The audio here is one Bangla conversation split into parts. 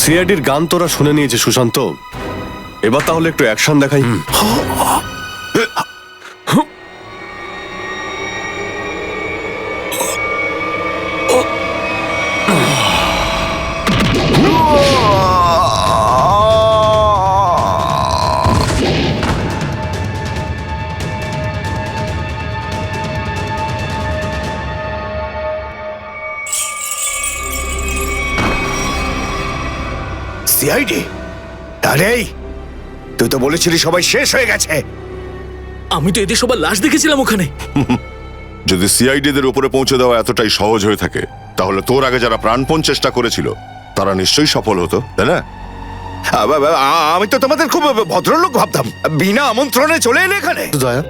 সিআইডির গান তোরা শুনে নিয়েছে সুশান্ত, এবার তাহলে একটু অ্যাকশন দেখাই। সিআইডি? আরে তুই তো বলেছিলি সবাই শেষ হয়ে গেছে। আমি তো এদের সবার লাশ দেখেছিলাম ওখানে। যদি সিআইডিদের উপরে পৌঁছে দেওয়া এতটাই সহজ হয়ে থাকে, তাহলে তোর আগে যারা প্রাণপণ চেষ্টা করেছিল তারা নিশ্চয়ই সফল হতো, তাই না? আমি তো তোমাদের খুব ভদ্রলোক ভাবতাম, বিনা আমন্ত্রণে চলে এলে এখানে। দয়া,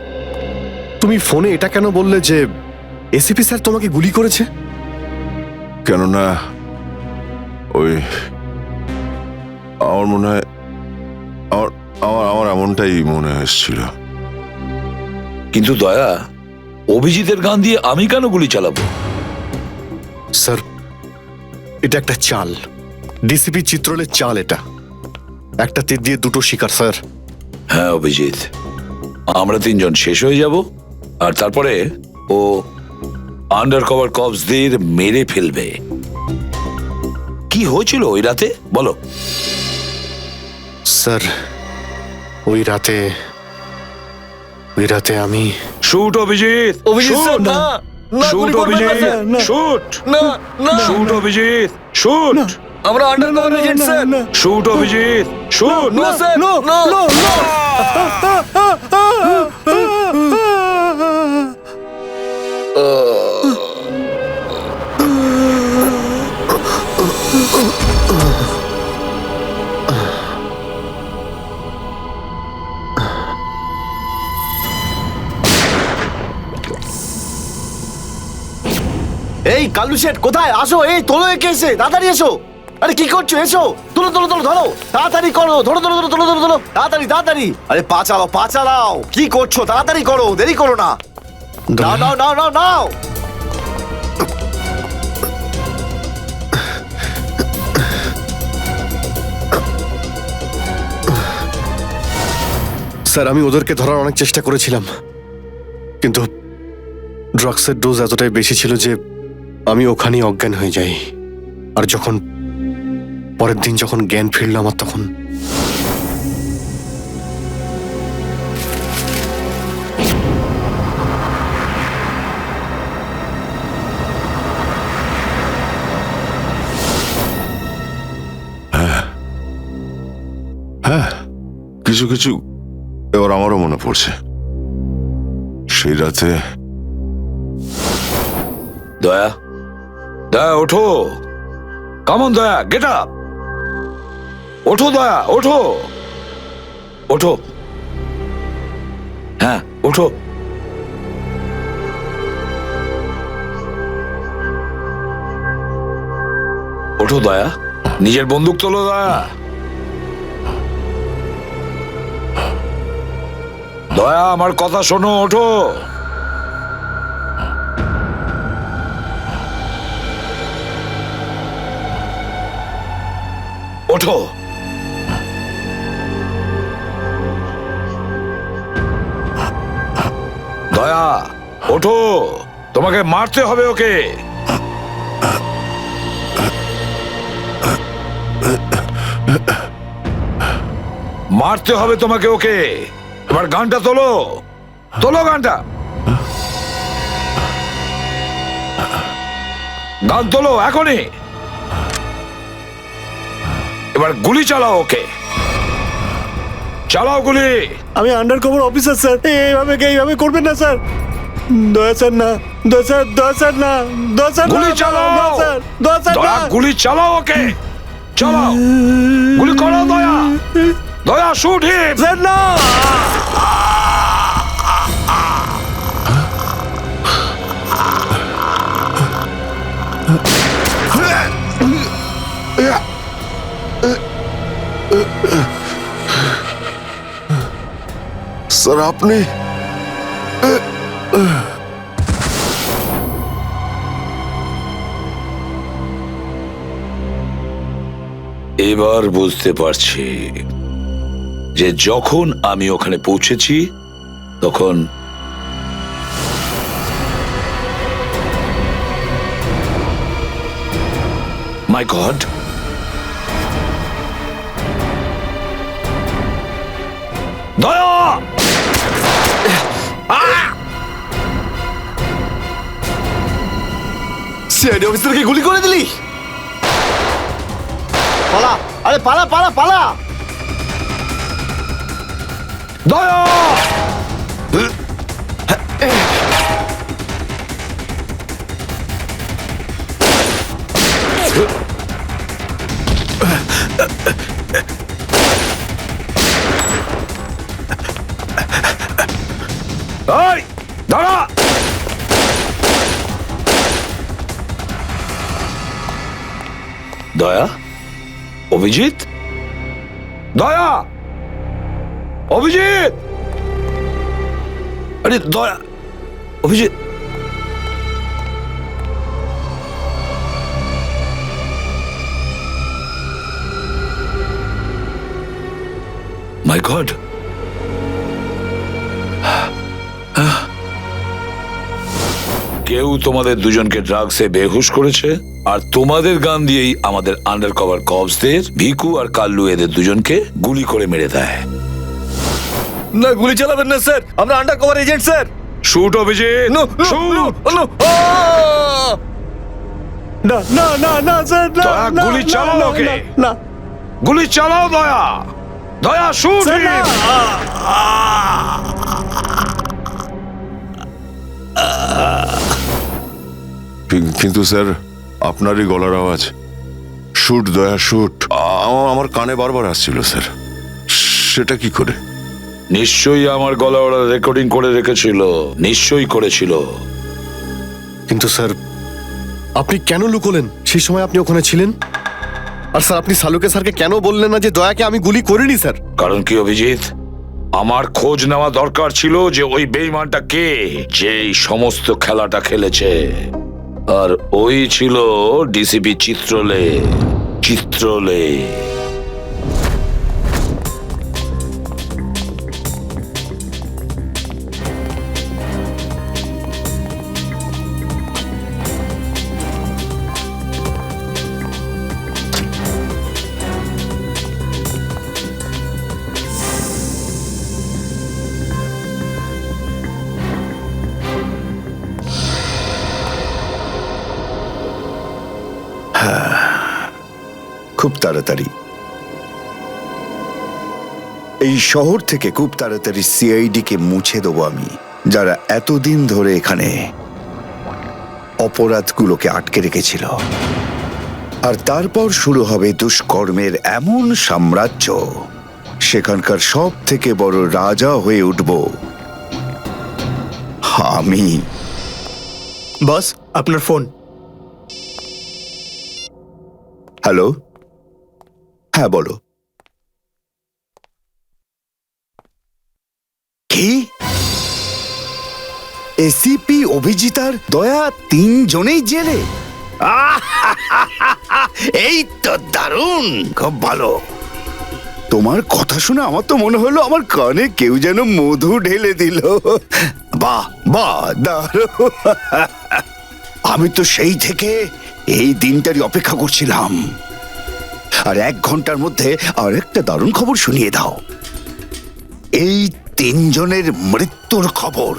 তুমি ফোনে এটা কেন বললে যে এসিপি স্যার তোমাকে গুলি করেছে? কেননা ওই আমার মনে হয় আমার এমনটাই মনে এসেছিল। কিন্তু দয়া, অভিজিতের গান দিয়ে আমি কেন গুলি চালাবো? স্যার, এটা একটা চাল, ডিসিপি চিত্রলের চাল। এটা একটা তীর দিয়ে দুটো শিকার স্যার। হ্যাঁ অভিজিৎ, আমরা তিনজন শেষ হয়ে যাব, আর তারপরে ও আন্ডার কভার কপসদের মেরে ফেলবে। কি হয়েছিল ওই রাতে বলো? স্যার, ওই রাতে আমি শুট অভিজিৎ, অভিজিৎ স্যার, না, না, শুট গুলি করবেন না, অভিজিৎ, স্যার, না। শুট, না, না, শুট অভিজিৎ, শুট, আমরা undercover agent sir. Shoot Abhijit, shoot. না স্যার, না, না। এই কালু শেঠ কোথায়? আসো, এই তোলো একে, এসে তাড়াতাড়ি এসো। আরে কি করছো? এসো, তোলো তোলো তোলো, ধরো তাড়াতাড়ি করো, ধরো ধরো ধরো, তোলো ধরো ধরো, তাড়াতাড়ি তাড়াতাড়ি। আরে পা চালাও, পা চালাও, কি করছো? তাড়াতাড়ি করো, দেরি করো না। নাও নাও নাও নাও নাও। স্যার, আমি ওদেরকে ধরার অনেক চেষ্টা করেছিলাম, কিন্তু ড্রাগসের ডোজ এতটাই বেশি ছিল যে আমি ওখানেই অজ্ঞান হয়ে যাই। আর যখন পরের দিন যখন জ্ঞান ফিরল আমার, তখন হ্যাঁ, কিছু কিছু এবার আমারও মনে পড়ছে। সেই রাতে দয়া, দয়া ওঠো, কামন দয়া, গেট আপ, ওঠো দয়া, ওঠো, ওঠো, হ্যাঁ ওঠো। ওঠো দয়া, নিজের বন্দুক তোলো দয়া। দয়া, আমার কথা শোনো, ওঠো। ওঠো। দয়া ওঠো, তোমাকে মারতে হবে ওকে। মারতে হবে তোমাকে ওকে। এবার গানটা তোলো, তোলো গানটা, গান তোলো এখনই। এবার গুলি চালাও ওকে, চালাও গুলি। আমি আন্ডার কভার অফিসার স্যার, এইভাবে করবেন না স্যার। দয়া স্যার না, দয়া স্যার, দয়া স্যার না, দয়া স্যার, গুলি চালাও, দয়া স্যার, দয়া স্যার দয়া না। গুলি চালাও ওকে, চালাও গুলি করো দয়া, দয়া শুট হিম। স্যার না। স্যার, আপনি এবার বুঝতে পারছি যে যখন আমি ওখানে পৌঁছেছি তখন মাই গড, দয়া! সিআইডি অফিসারকে গুলি করে দিলি? পালা, আরে পালা পালা পালা! দয়া! এই, দাঁড়া! দয়া, অভিজিৎ, দয়া, অভিজিৎ, আরে দয়া, অভিজিৎ, মাই গড, কেউ তোমাদের দুজনকে ড্রাগসে বেহুশ করেছে আর তোমাদের গান দিয়েই আমাদের আন্ডার কভার কপসদের ভিকু আর কাল্লু এদের দুজনকে গুলি করে মেরে দেয়। না, গুলি চালাবেন না স্যার, আমরা undercover agent sir. Shoot Abhijit, no shoot! না না না না স্যার, না দয়া, না, গুলি না, চালাও না, ওকে। না, গুলি চালাও দয়া, দয়া শুট! স্যার, না। কিন্তু স্যার আপনারই গলার আওয়াজ, শুট দয়া শুট, আমার কানে বারবার আসছিল স্যার। সেটা কি করে? নিশ্চয়ই আমার গলা ওরা রেকর্ডিং করে রেখেছিল, নিশ্চয়ই করেছিল। কিন্তু স্যার আপনি কেন লুকোলেন? সেই সময় আপনি ওখানে ছিলেন। আর স্যার আপনি সালুকে স্যারকে কেন বললেন না যে দয়াকে আমি গুলি করিনি স্যার? কারণ কি অভিজিৎ, আমার খোঁজ নেওয়া দরকার ছিল যে ওই বেঈমানটা কে, যে এই সমস্ত খেলাটা খেলেছে। আর ওই ছিল ডিসিপি চিত্রলে। চিত্রলে খুব তাড়াতাড়ি এই শহর থেকে খুব তাড়াতাড়ি সিআইডি কে মুছে দেবো আমি, যারা এতদিন ধরে এখানে অপরাধগুলোকে আটকে রেখেছিল। আর তারপর শুরু হবে দুষ্কর্মের এমন সাম্রাজ্য, সেখানকার সব থেকে বড় রাজা হয়ে উঠব আমি। বস, আপনার ফোন। হ্যালো, হ্যাঁ বলো। কি? এসিপি অভিজিৎ আর দয়া তিনজনেই জেলে? এই তো দারুণ, খুব ভালো। তোমার কথা শুনে আমার তো মনে হলো আমার কানে কেউ যেন মধু ঢেলে দিল। বাহ বাহ, দারুণ। আমি তো সেই থেকে এই দিনটারই অপেক্ষা করছিলাম। আর 1 ঘন্টার মধ্যে আরেকটা দারুণ খবর শুনিয়ে দাও। এই তিনজনের মৃত্যুর খবর।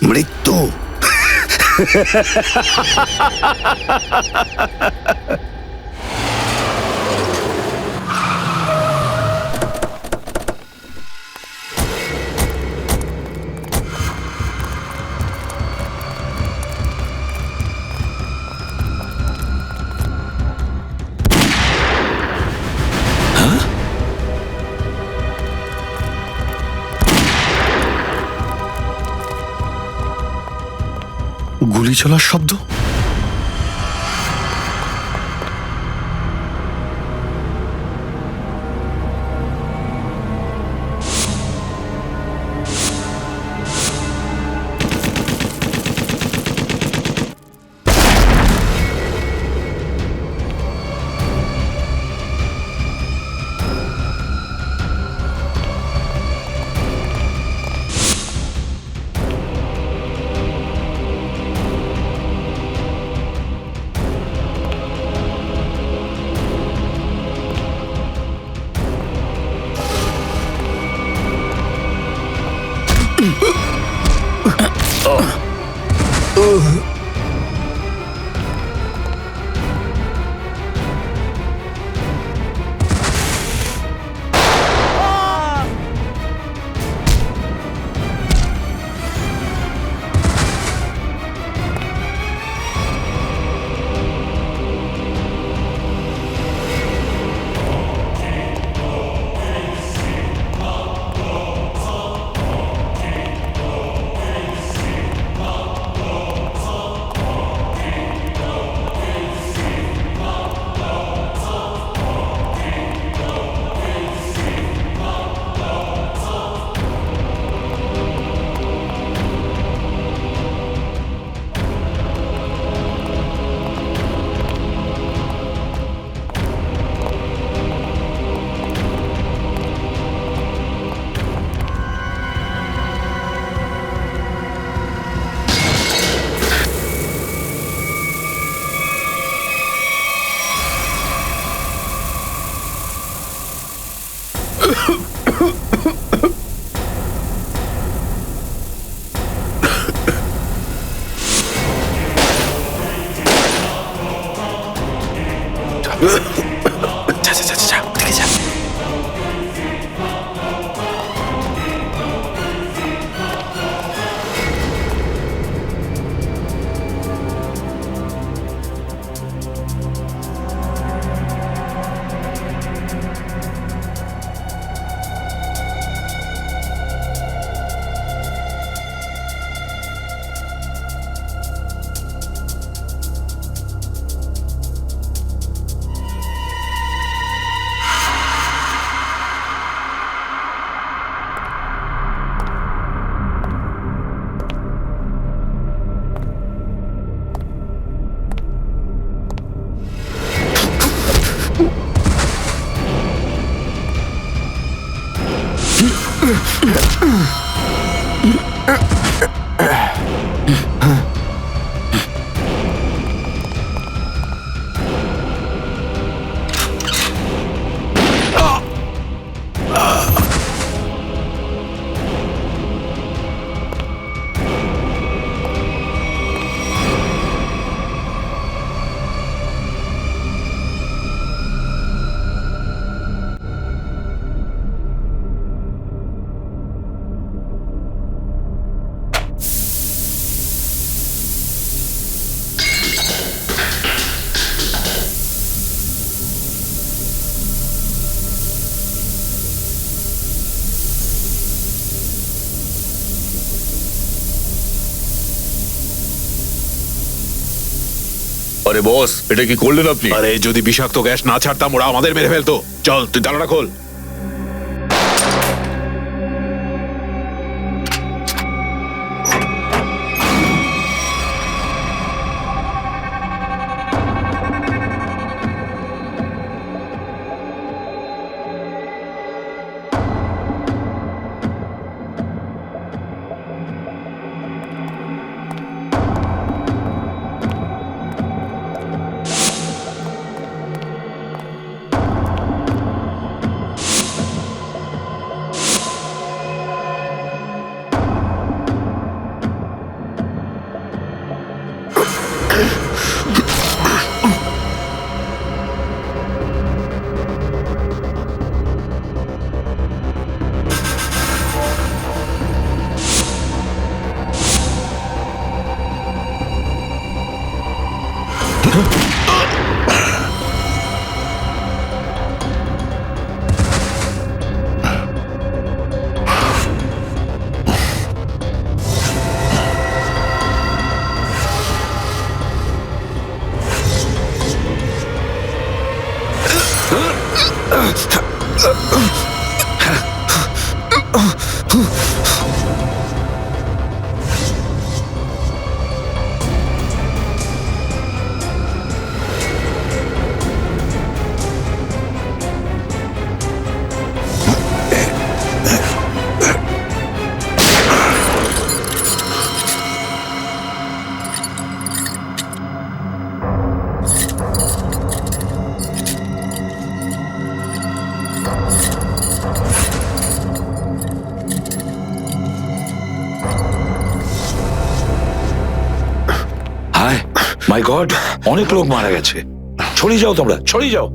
মৃত্যু। গুলি চলার শব্দ। আরে বস, এটা কি করলেন আপনি? আরে যদি বিষাক্ত গ্যাস না ছাড়তাম ওরা আমাদের মেরে ফেলতো। চল তুই তালাটা খোল। মাই গড, অনেক লোক মারা গেছে। ছড়িয়ে যাও তোমরা, ছড়িয়ে যাও।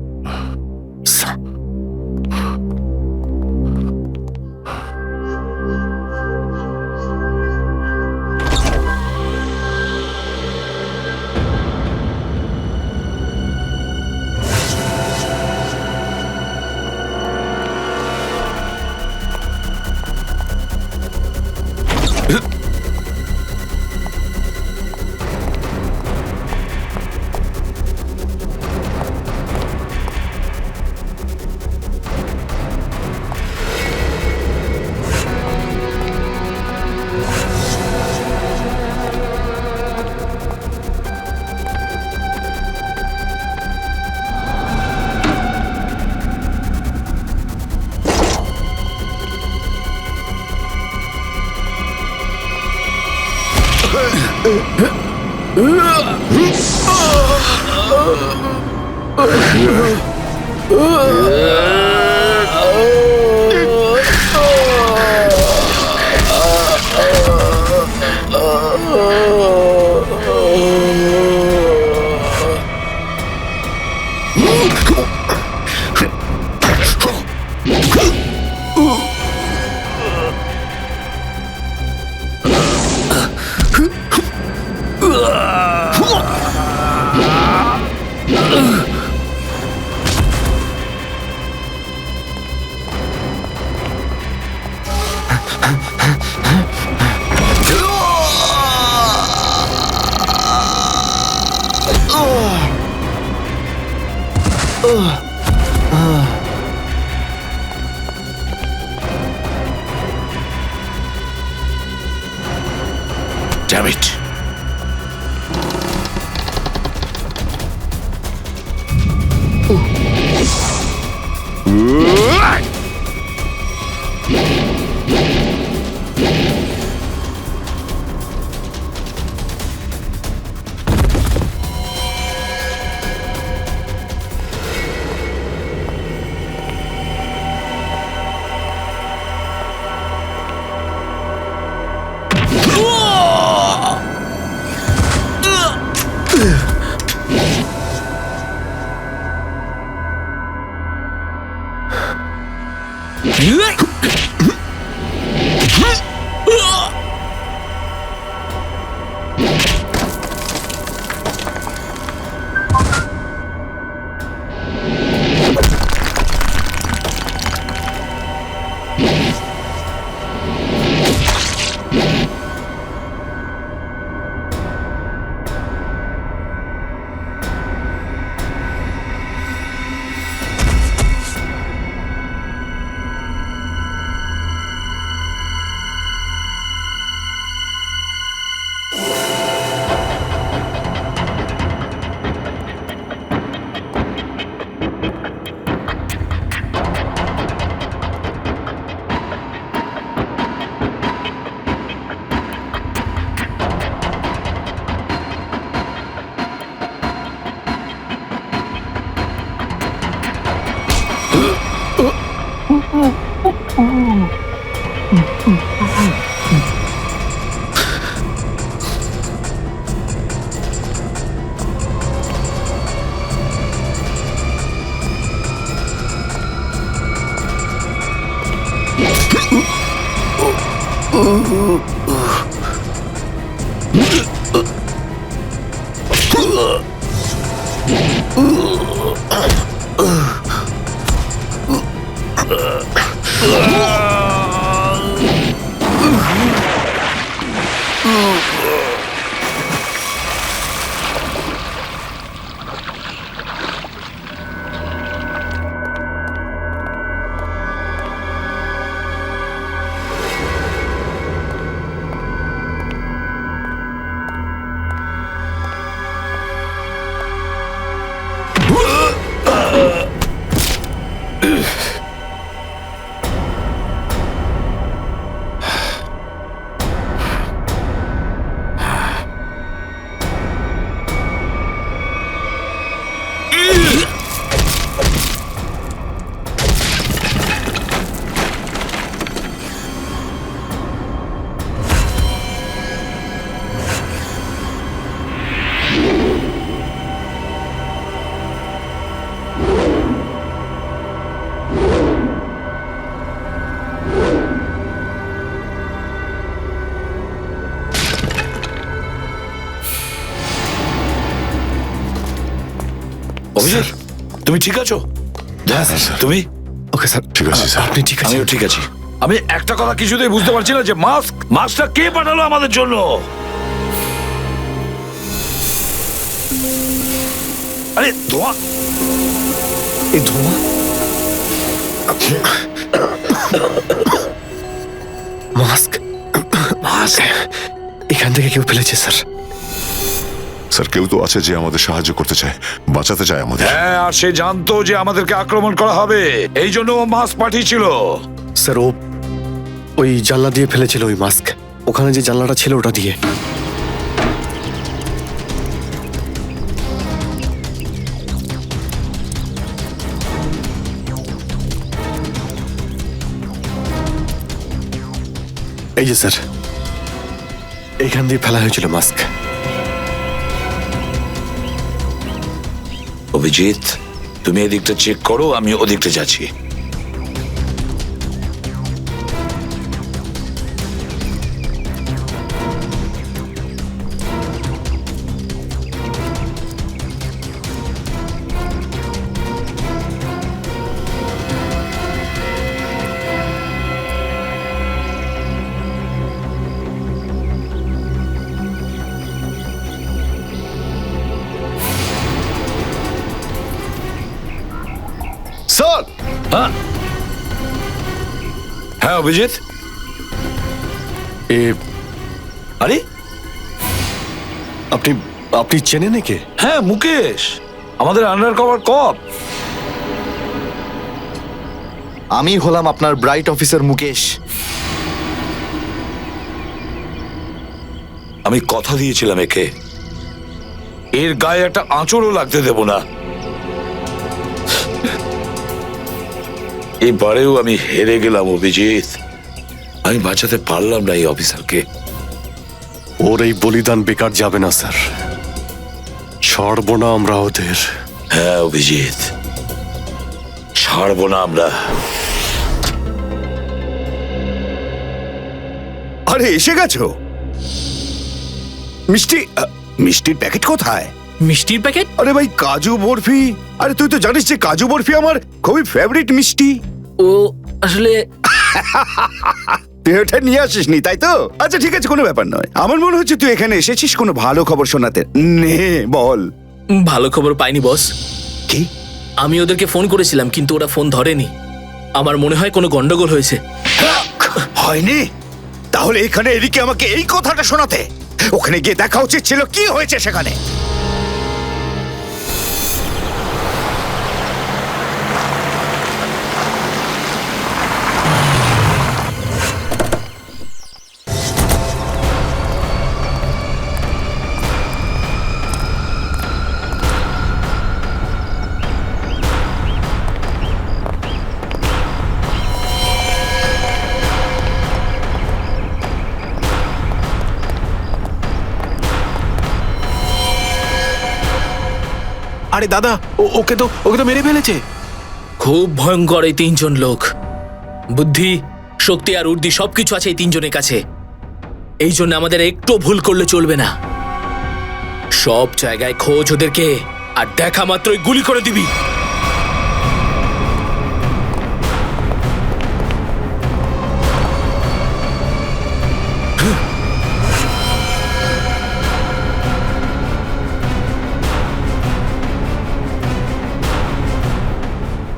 Damn it. অভিজিৎ তুমি ঠিক আছো? তুমি? ওকে স্যার, ঠিক আছে, স্যার। আপনি ঠিক আছেন? আমিও ঠিক আছি। আমি একটা কথা কিছুতেই বুঝতে পারছি না যে মাস্কটা কে পাঠালো আমাদের জন্য? আরে ধোঁয়া, এই ধোঁয়া, মাস্ক এখান থেকে কেউ ফেলেছে স্যার। স্যার কেউ তো আছে যে আমাদের সাহায্য করতে চায়, বাঁচাতে চায় আমাদের। হ্যাঁ, আর সে জানতো যে আমাদেরকে আক্রমণ করা হবে, এই জন্য ও মাস্ক পাঠিয়েছিল। স্যার ও ওই জানলা দিয়ে ফেলেছিল ওই মাস্ক, ওখানে যে জানলাটা ছিল ওটা দিয়ে। এই যে স্যার, এইখান দিয়ে ফেলা হয়েছিল মাস্ক। অভিজিৎ তুমি এদিকটা চেক করো, আমি ওদিকটা যাচ্ছি। স্যার, হ্যাঁ অভিজিৎ, এ আরে আপনি আপনি চেনেন একে? হ্যাঁ মুকেশ, আমাদের আন্ডার কভার কপ। আমি হলাম আপনার ব্রাইট অফিসার মুকেশ। আমি কথা দিয়েছিলাম একে, এর গায়ে একটা আঁচড়ও লাগতে দেব না। এবারেও আমি হেরে গেলাম অভিজিৎ, আমি বাঁচাতে পারলাম না এই অফিসারকে। ওর এই বলিদান বেকার যাবে না স্যার, ছাড়বো না আমরা ওদের। হ্যাঁ অভিজিৎ, ছাড়বো না আমরা। আরে এসে গেছো? মিষ্টির প্যাকেট কোথায়? মিষ্টির প্যাকেট? আরে ভাই কাজু বরফি, আরে তুই তো জানিস যে কাজু বরফি আমার খুবই ফেভারিট মিষ্টি। ও আসলে তুই ওটা নিয়ে আসিসনি তাই তো? আচ্ছা ঠিক আছে, কোনো ব্যাপার নয়। আমার মনে হচ্ছে তুই এখানে এসেছিস কোনো ভালো খবর শোনাতে। নে বল। ভালো খবর পাইনি বস। কি? আমি ওদেরকে ফোন করেছিলাম কিন্তু ওরা ফোন ধরেনি। আমার মনে হয় কোনো গন্ডগোল হয়েছে। হয়নি? তাহলে এখানে এদিকে আমাকে এই কথাটা শোনাতে? ওখানে গিয়ে দেখা উচিত ছিল কি হয়েছে সেখানে। আরে দাদা, ওকে তো মেরে ফেলেছে। খুব ভয়ঙ্কর এই তিনজন লোক। বুদ্ধি, শক্তি আর উর্দি সবকিছু আছে এই তিনজনের কাছে। এই জন্য আমাদের একটু ভুল করলে চলবে না। সব জায়গায় খোঁজ ওদেরকে, আর দেখা মাত্রই গুলি করে দিবি।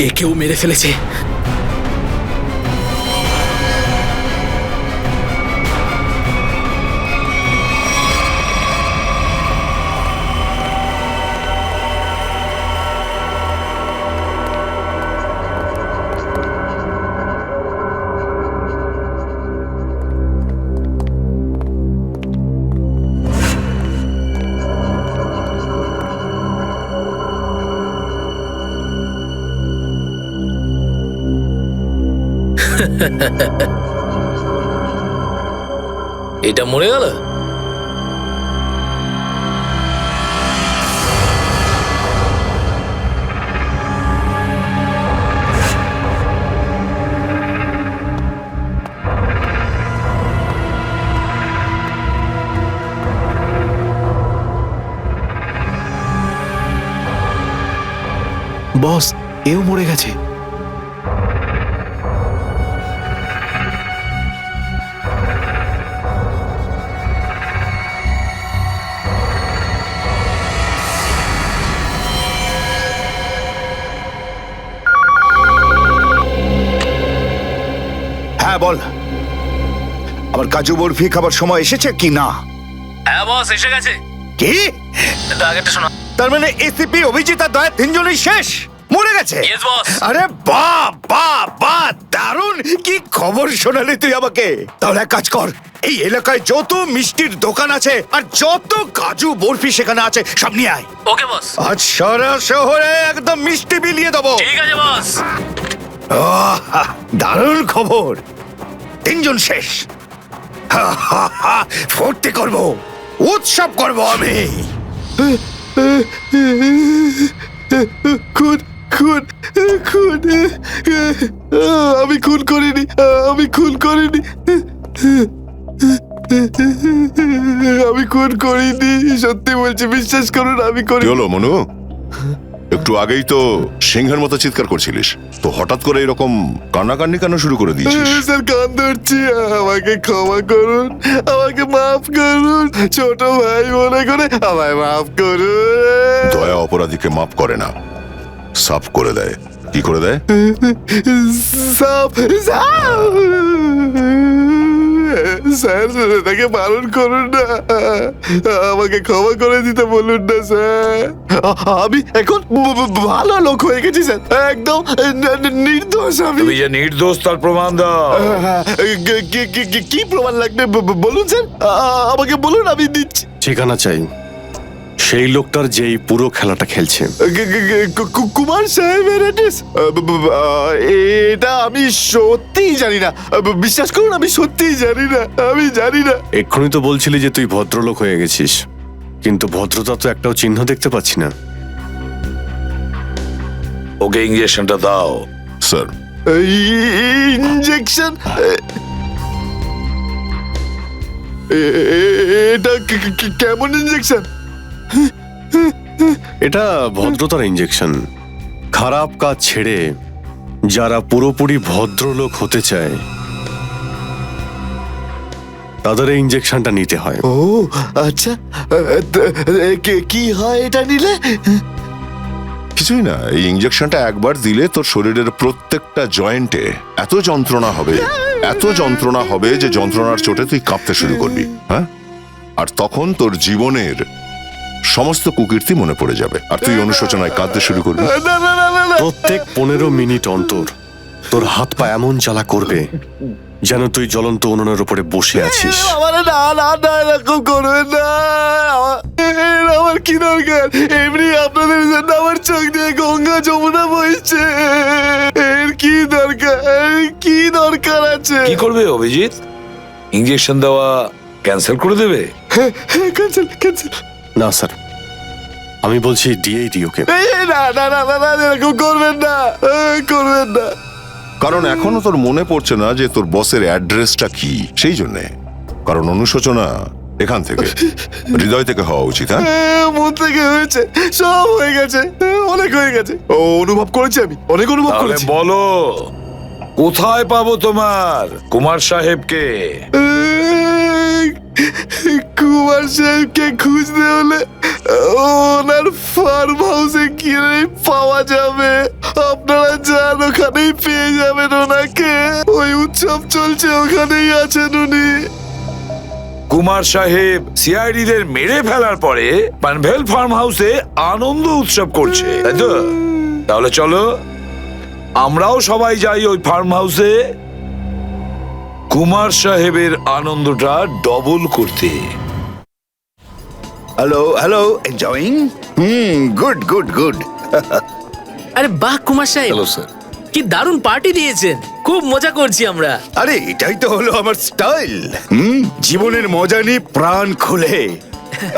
একেও মেরে ফেলেছে। এটা মরে গেল। বস এও মরে গেছে। হ্যাঁ বল, আমার কাজু বরফি খাবার সময় এসেছে কি না? হ্যাঁ বস, এসে গেছে। কি? আগেরটা শোনো। তার মানে এসিপি, অভিজিৎ আর দয়া তিনজনই শেষ, মরে গেছে? Yes, boss. আরে বাহ বাহ বাহ, দারুণ! কি খবর শোনালি তুই আমাকে। তাহলে এক কাজ কর, এই এলাকায় যত মিষ্টির দোকান আছে আর যত কাজু বরফি সেখানে আছে সব নিয়ে আয়। ওকে বস। আজ সারা শহরে একদম মিষ্টি বিলিয়ে দেবো। ঠিক আছে বস। আহ, দারুণ খবর, তিনজন শেষ। হা, হা, হা, ফুর্তি করব, উৎসব করব আমি। খুন খুন খুন, আমি খুন করিনি, আমি খুন করিনি, আমি খুন করিনি, সত্যি বলছি, বিশ্বাস করুন আমি কি করি। হলো মনু? একটু আগেই তো সিংহের মতো চিৎকার করছিলিস, তো হঠাৎ করে এরকম কান্নাকান্নি কেন শুরু করে দিয়েছিস? স্যার কান ধরছি, আমাকে ক্ষমা করুন, আমাকে মাফ করুন, ছোট ভাই মনে করে আমায় মাফ করুন। দয়া অপরাধীকে মাফ করে না, সাফ করে দেয়। কি করে দেয়? সাপ সাপ, স্যার তাকে বারণ করুন না, আমাকে ক্ষমা করে দিতে বলুন না স্যার। আমি এখন ভালো লোক হয়ে গেছি স্যার, একদম নির্দোষ আমি। তুমি যে নির্দোষ তার প্রমাণ দাও। কি প্রমাণ লাগবে বলুন স্যার, আমাকে বলুন, আমি দিচ্ছি। ঠিকানা চাই সেই লোকটার যেই পুরো খেলাটা খেলছে। কুমার সাহেবের অ্যাড্রেস? এটা আমি সত্যিই জানি না, বিশ্বাস করুন আমি সত্যিই জানি না, আমি জানি না। এক্ষুনি তো বলছিলি যে তুই ভদ্রলোক হয়ে গেছিস, কিন্তু ভদ্রতা তো একটাও চিহ্ন দেখতে পাচ্ছি না। ওকে ইঞ্জেকশনটা দাও। Sir, injection? এটা কেমন ইঞ্জেকশন? এটা ভদ্রতার ইঞ্জেকশন। খারাপ কাজ ছেড়ে যারা পুরোপুরি ভদ্রলোক হতে চায় তাদের এই ইঞ্জেকশনটা নিতে হয়। ও আচ্ছা, কি হয় এটা নিলে? কিছুই না, এই ইঞ্জেকশনটা একবার দিলে তোর শরীরের প্রত্যেকটা জয়েন্টে এত যন্ত্রণা হবে, এত যন্ত্রণা হবে যে যন্ত্রণার চোটে তুই কাঁপতে শুরু করবি। হ্যাঁ, আর তখন তোর জীবনের সমস্ত কুকীর্তি মনে পড়ে যাবে, আর তুই অনুশোচনায় কাঁদতে শুরু করবি। না না না না, প্রত্যেক 15 মিনিট অন্তর তোর হাত পা এমন জ্বালা করবে যেন তুই জ্বলন্ত উনুনের উপরে বসে আছিস। আমার না না না, এরকম করবেন না, আমার কি দরকার? এমনি আপনাদের জন্য আমার চোখ দিয়ে গঙ্গা যমুনা বইছে, এর কি দরকার? কি দরকার আছে? কি করবে অভিজিৎ? ইঞ্জেকশন দেওয়া ক্যান্সেল করে দেবে? Cancel cancel. না স্যার, আমি বলছি দিয়েই দিই ওকে। না না না না, এরকম করবেন না, করবেন না। কারণ এখনো তোর মনে পড়ছে না যে তোর বসের অ্যাড্রেসটা কি, সেই জন্যে। কারণ অনুশোচনা এখান থেকে, হৃদয় থেকে হওয়া উচিত। হ্যাঁ, মন থেকে হয়েছে, সব হয়ে গেছে, অনেক হয়ে গেছে, ও অনুভব করেছি, আমি অনেক অনুভব তাহলে করেছি। বলো, কোথায় পাবো তোমার কুমার সাহেবকে? কুমার সাহেবকে খুঁজতে হলে ওনার ফার্ম হাউসে গিয়ে পাওয়া যাবে। আপনারা যান, ওখানেই পেয়ে যাবেন ওনাকে। ওই উৎসব চলছে, ওখানেই আছেন উনি। কুমার সাহেব সিআইডিদের মেরে ফেলার পরে পানভেল ফার্ম হাউসে আনন্দ উৎসব করছে, তাই তো? তাহলে চলো আমরাও সবাই যাই ওই ফার্ম হাউসে কুমার সাহেবের আনন্দটা ডবল করতে। Hello hello, enjoying? Good good good. আরে বাহ কুমার সাহেব, হ্যালো স্যার। কি দারুণ পার্টি দিয়েছেন, খুব মজা করছি আমরা। আরে এটাই তো হলো আমার স্টাইল, জীবনের মজা নিয়ে প্রাণ খুলে।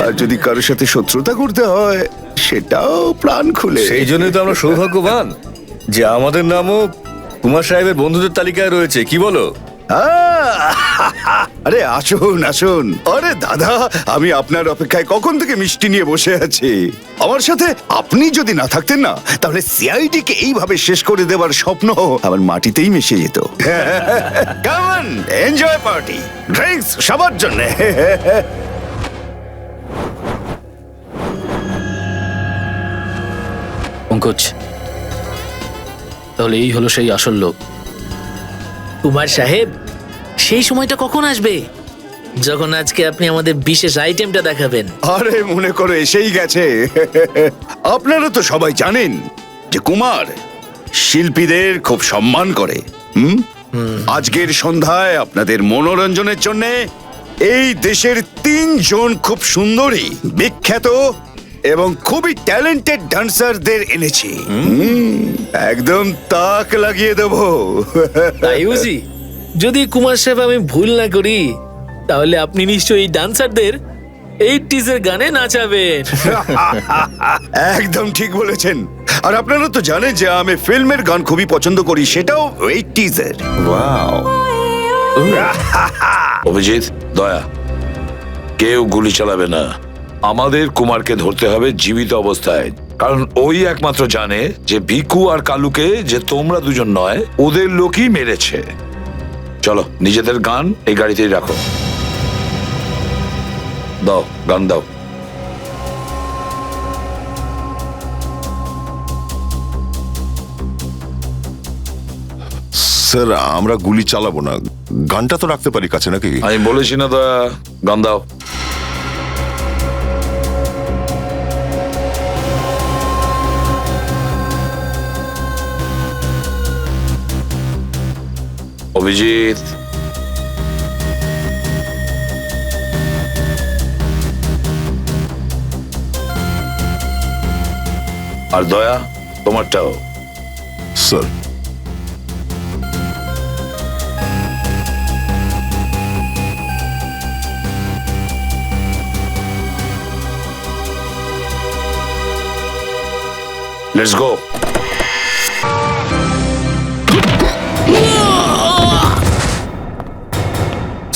আর যদি কারোর সাথে শত্রুতা করতে হয় সেটাও প্রাণ খুলে। সেই জন্যই তো আমরা সৌভাগ্যবান যে আমাদের নামও কুমার সাহেবের বন্ধুদের তালিকায় রয়েছে, কি বলো? আরে আসুন আসুন। আরে দাদা, আমি আপনার অপেক্ষায় কখন থেকে মিষ্টি নিয়ে বসে আছি। আমার সাথে আপনি যদি না থাকতেন না, তাহলে সিআইডি কে এইভাবে শেষ করে দেবার স্বপ্ন আমার মাটিতেই মিশে যেত। কেমন এনজয় পার্টি, ড্রিঙ্কস সবার জন্য। পঙ্কজ, তাহলে এই হলো সেই আসল লোক। কুমার সাহেব, সেই সময়টা কখন আসবে যখন আজকে আপনি আমাদের বিশেষ আইটেমটা দেখাবেন? আরে মনে করো এসেই গেছে। আপনারা তো সবাই জানেন যে কুমার শিল্পীদের খুব সম্মান করে। আজকের সন্ধ্যায় আপনাদের মনোরঞ্জনের জন্য এই দেশের 3 জন খুব সুন্দরী, বিখ্যাত এবং খুবই ট্যালেন্টেড ডান্সারদের এনেছি। একদম তাক লাগিয়ে দেবো। তাই বুঝি? যদি কুমার সাহেব আমি ভুল না করি, তাহলে আপনি নিশ্চয়ই এই ডান্সারদের 80s এর গানে নাচাবেন। একদম ঠিক বলেছেন। আর আপনারা তো জানেন যে আমি ফিল্মের গান খুবই পছন্দ করি, সেটাও 80s এর। অভিজিৎ, দয়া, কেউ গুলি চালাবে না। আমাদের কুমারকে ধরতে হবে জীবিত অবস্থায়, কারণ ওই একমাত্র জানে যে ভিকু আর কালুকে যে তোমরা দুজন নয়, ওদের লোকই মেরেছে। চলো, নিজেদের গান এই গাড়িতেই রাখো। দাও, গান দাও। স্যার, আমরা গুলি চালাবো না, গানটা তো রাখতে পারি কাছে নাকি? আমি বলেছি না দয়া, গান দাও। অভিজিৎ, আর দয়া, তোমারটাও। Sir, let's go.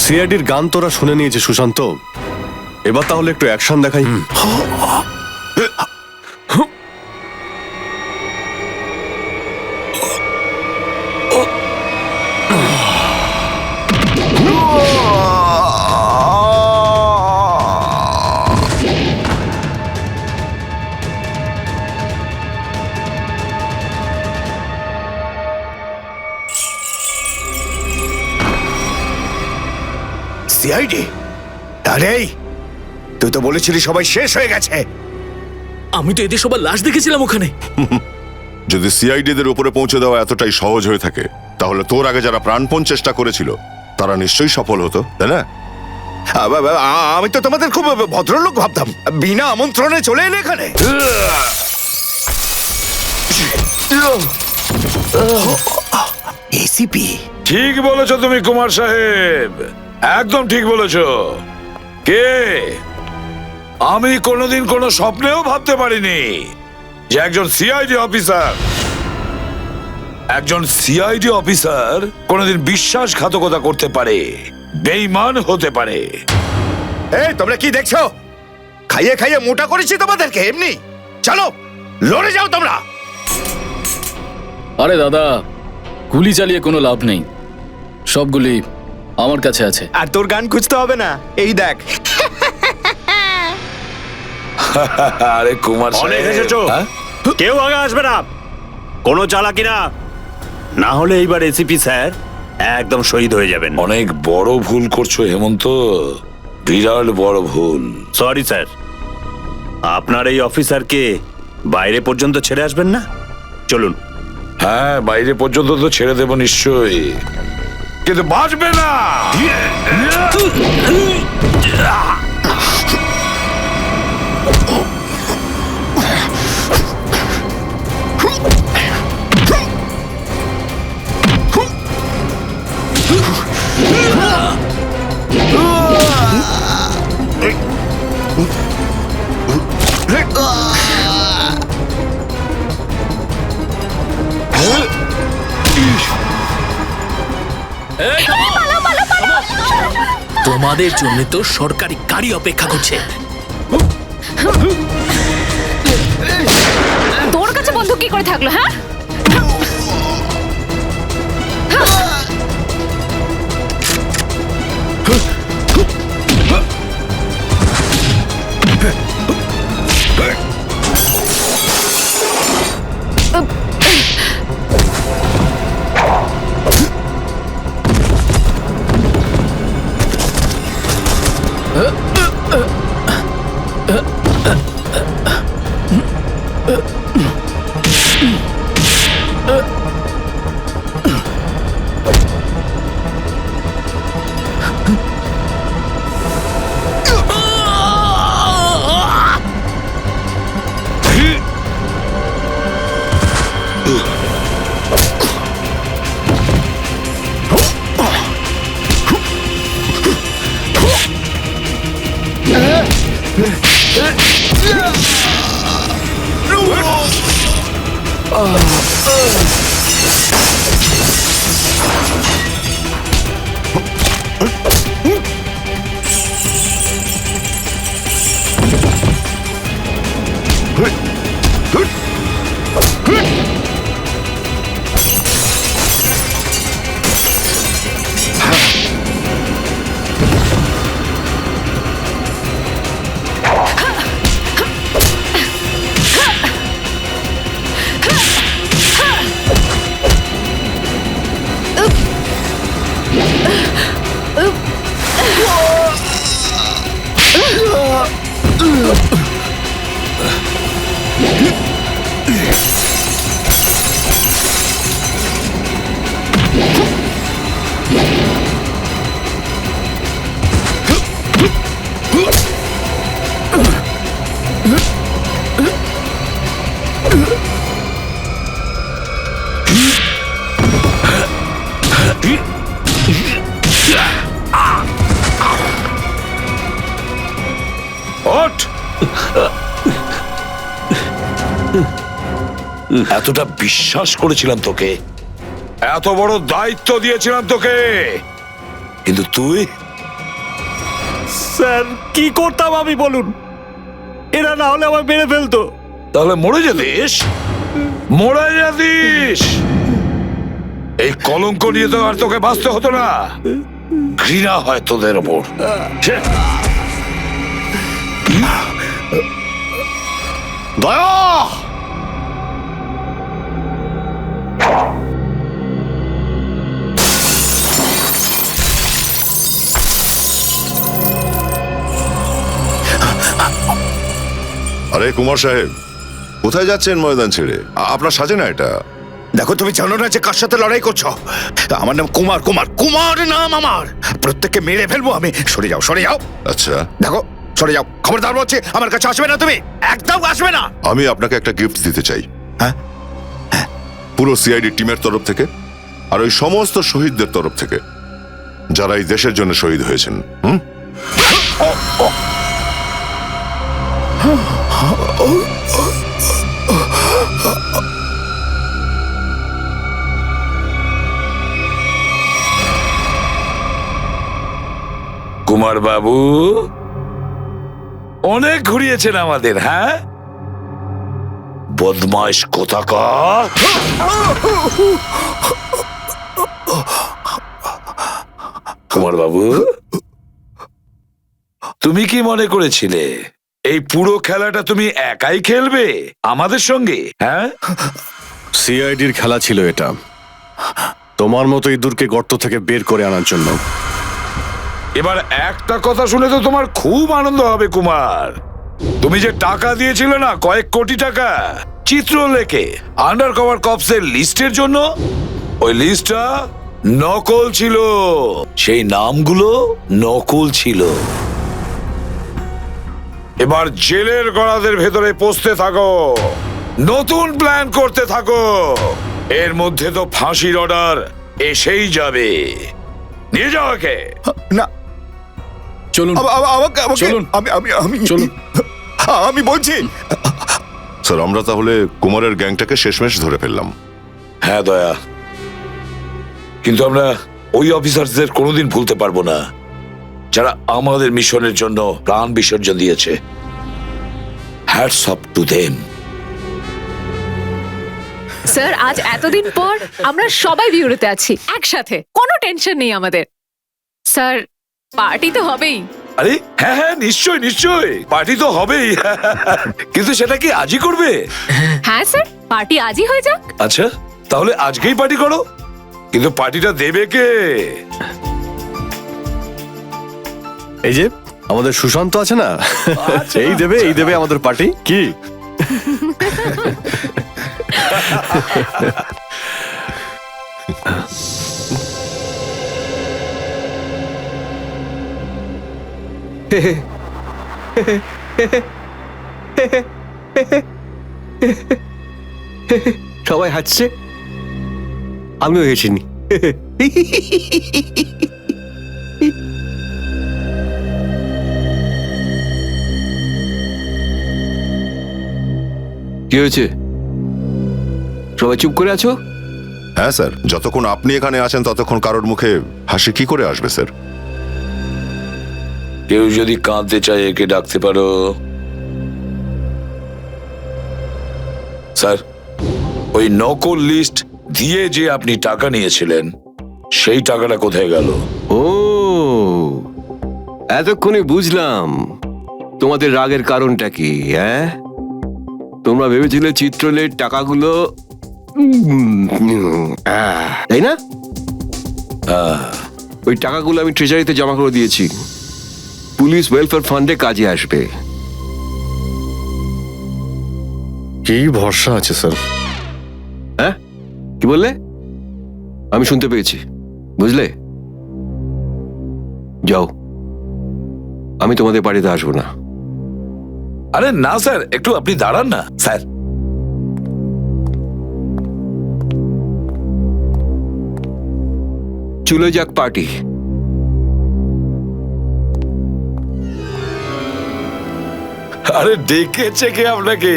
সিআইডির গান তোরা শুনে নিয়েছে সুশান্ত, এবার তাহলে একটু অ্যাকশন দেখাই। সিআইডি? আরে তুই তো বলেছিলি সবাই শেষ হয়ে গেছে। আমি তো এদের সবার লাশ দেখেছিলাম ওখানে। যদি সিআইডিদের উপরে পৌঁছে দেওয়া এতটাই সহজ হয়ে থাকে, তাহলে তোর আগে যারা প্রাণপণ চেষ্টা করেছিল তারা নিশ্চয়ই সফল হতো, তাই না? আমি তো তোমাদের খুব ভদ্রলোক ভাবতাম, বিনা আমন্ত্রণে চলে এলে এখানে। এসিপি, ঠিক বলেছো তুমি কুমার সাহেব, একদম ঠিক বলেছো। কে? আমি কোনোদিন কোনো স্বপ্নেও ভাবতে পারিনি যে একজন সিআইডি অফিসার কোনোদিন বিশ্বাসঘাতকতা করতে পারে, বেঈমান হতে পারে। এই তোমরা কি দেখছো? খাইয়ে খাইয়ে মোটা করেছি তোমাদেরকে এমনি। চলো লড়ে যাও তোমরা। আরে দাদা, গুলি চালিয়ে কোনো লাভ নেই, সবগুলি আমার কাছে আছে। আর তোর গান খুঁজতে হবে না, এই দেখ। আরে কুমার অনেক সাহেব, এসেছো, হ্যাঁ? কেউ আগে আসবে না, কোনো চালাকি না, না হলে এইবার এসিপি স্যার একদম শহীদ হয়ে যাবেন। অনেক বড় ভুল করছো হেমন্ত, বিরাট বড় ভুল। সরি স্যার, আপনার এই অফিসারকে বাইরে পর্যন্ত ছেড়ে আসবেন না? চলুন। হ্যাঁ, বাইরে পর্যন্ত তো ছেড়ে দেব নিশ্চয়ই, কিন্তু বাঁচবে না। এই, থামো। তোমাদের জন্য তো সরকারি গাড়ি অপেক্ষা করছে। তোর কাছে বন্দুক কি করে থাকলো? হ্যাঁ, ওঠ! এতটা বিশ্বাস করেছিলাম তোকে, এত বড় দায়িত্ব দিয়েছিলাম তোকে, কিন্তু তুই স্যার কি করতাম আমি বলুন? এরা না হলে আমার মেরে ফেলতো। তাহলে মরে যেতিস, মরে যেতিস। এই কলঙ্ক নিয়ে তো আর তোকে বাঁচতে হতো না। ঘৃণা হয় তোদের ওপর। দয়া! আরে কুমার সাহেব, কোথায় যাচ্ছেন ময়দান ছেড়ে? আপনার সাজে না এটা। দেখো, তুমি জানো না যে কার সাথে লড়াই করছো? আমার নাম কুমার, কুমার, কুমার নাম আমার। প্রত্যেককে মেরে ফেলবো আমি। সরে যাও, সরে যাও। আচ্ছা, দেখো, সরে যাও। খবরদার বলছি, আমার কাছে আসবে না তুমি, একদম আসবে না। আমি আপনাকে একটা গিফট দিতে চাই। হ্যাঁ? পুরো সিআইডি টিমের তরফ থেকে আর ওই সমস্ত শহীদদের তরফ থেকে যারা এই দেশের জন্য শহীদ হয়েছেন। কুমার বাবু অনেক ঘুরিয়েছেন আমাদের। হ্যাঁ, বদমাইশ কোথাকার। কুমার বাবু, তুমি কি মনে করেছিলে এই পুরো খেলাটা তুমি একাই খেলবে আমাদের সঙ্গে? হ্যাঁ, সিআইডির খেলা ছিল এটা, তোমার মতো ইঁদুরকে গর্ত থেকে বের করে আনার জন্য। এবার একটা কথা শুনে তো তোমার খুব আনন্দ হবে কুমার। তুমি যে টাকা দিয়েছিলে না, কয়েক কোটি টাকা, চিত্রলেখে আন্ডার কভার কপসের লিস্টের জন্য, ওই লিস্টটা নকল ছিল। সেই নামগুলো নকল ছিল। এবার জেলের গড়াদের ভেতরে পৌঁছতে থাকো, নতুন প্ল্যান করতে থাকো। এর মধ্যে তো ফাঁসির অর্ডার এসেই যাবে। নিয়ে যাও একে। না, চলুন চলুন। চলুন। আমি বলছি। স্যার, আমরা তাহলে কুমারের গ্যাংটাকে শেষমেশ ধরে ফেললাম। হ্যাঁ দয়া, কিন্তু আমরা ওই অফিসারদের কোনোদিন ভুলতে পারবো না যারা আমাদের মিশনের জন্য প্রাণ বিসর্জন দিয়েছে। Hats off to them. Sir আজ এতদিন পর আমরা সবাই বিউরোতে আছি একসাথে, কোনো টেনশন নেই আমাদের। স্যার পার্টি তো হবেই। আরে হ্যাঁ হ্যাঁ, নিশ্চয় নিশ্চয়, পার্টি তো হবেই। কিন্তু সেটা কি আজই করবে? হ্যাঁ স্যার, পার্টি আজই হয়ে যাক। আচ্ছা, তাহলে আজকেই পার্টি করো, কিন্তু পার্টিটা দেবে কে? এই যে আমাদের সুশান্ত আছে না, এই দেবে আমাদের পার্টি। কি সবাই হাসছে, আমিও হেসিনি। কি হয়েছে? সবাই চুপ করে আছো? হ্যাঁ স্যার, যতক্ষণ আপনি এখানে আছেন ততক্ষণ কারোর মুখে হাসি কি করে আসবে স্যার? কেউ যদি কাঁদতে চায় একে ডাকতে পারো। স্যার, ওই নকল লিস্ট দিয়ে যে আপনি টাকা নিয়েছিলেন সেই টাকাটা কোথায় গেল? ও, এতক্ষণে বুঝলাম তোমাদের রাগের কারণটা কি। হ্যাঁ, তোমরা ভেবেছিলে চিত্রলের টাকাগুলো তাই না? ওই টাকাগুলো আমি ট্রেজারিতে জমা করে দিয়েছি, পুলিশ ওয়েলফেয়ার ফান্ডে কাজে আসবে। কি ভরসা আছে স্যার? হ্যাঁ, কি বললে? আমি শুনতে পেয়েছি, বুঝলে? যাও, আমি তোমাদের বাড়িতে আসবো না। আরে না স্যার, একটু আপনি দাঁড়ান না স্যার। চলে যাক পার্টি। আরে ডেকেছে কে আপনাকে?